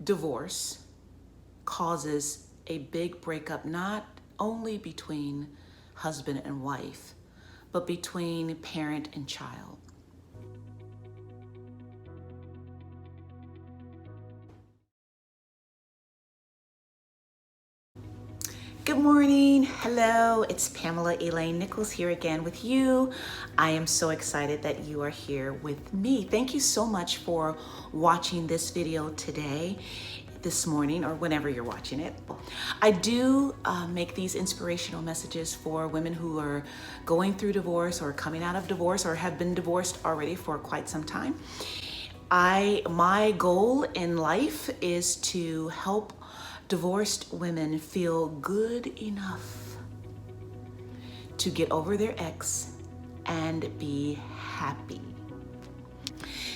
Divorce causes a big breakup, not only between husband and wife, but between parent and child. Good morning. Hello, it's Pamela Elaine Nichols here again with you. I am so excited that you are here with me. Thank you so much for watching this video today, this morning, or whenever you're watching it. I do make these inspirational messages for women who are going through divorce or coming out of divorce or have been divorced already for quite some time. My goal in life is to help divorced women feel good enough to get over their ex and be happy.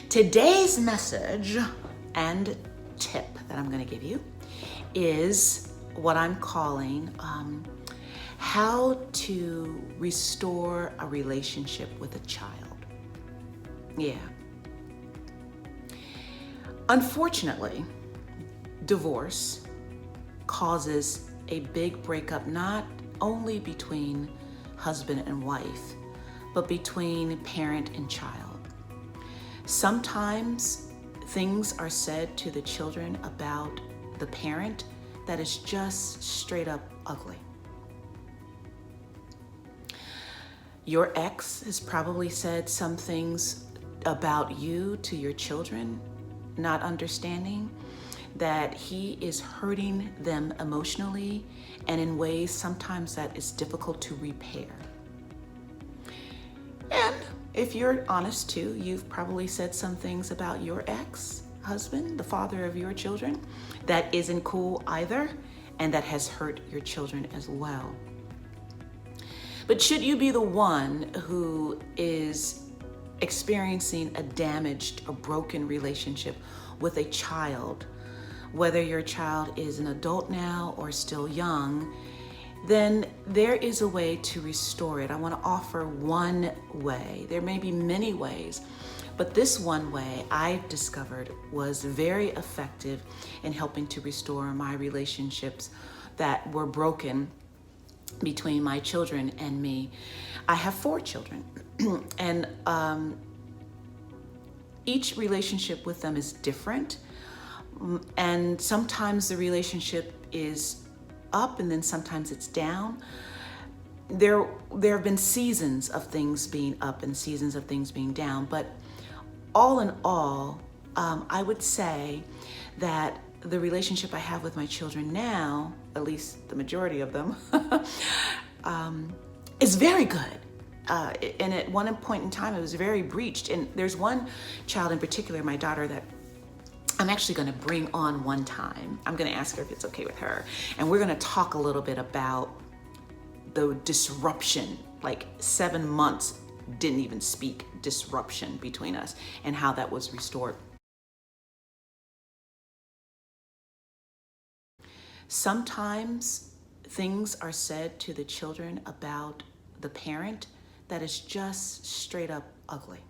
Today's message and tip that I'm going to give you is what I'm calling how to restore a relationship with a child. Yeah. Unfortunately, divorce causes a big breakup, not only between husband and wife, but between parent and child. Sometimes things are said to the children about the parent that is just straight up ugly. Your ex has probably said some things about you to your children, not understanding that he is hurting them emotionally and in ways sometimes that is difficult to repair. And if you're honest too, you've probably said some things about your ex-husband, the father of your children, that isn't cool either, and that has hurt your children as well. But should you be the one who is experiencing a damaged or broken relationship with a child, whether your child is an adult now or still young, then there is a way to restore it. I want to offer one way. There may be many ways, but this one way I've discovered was very effective in helping to restore my relationships that were broken between my children and me. I have 4 children, and each relationship with them is different. And sometimes the relationship is up and then sometimes it's down. There have been seasons of things being up and seasons of things being down, but all in all, I would say that the relationship I have with my children now, at least the majority of them, is very good. And at one point in time, it was very breached. And there's one child in particular, my daughter, that I'm actually going to bring on one time. I'm going to ask her if it's okay with her. And we're going to talk a little bit about the disruption, like 7 months didn't even speak disruption between us and how that was restored. Sometimes things are said to the children about the parent that is just straight up ugly.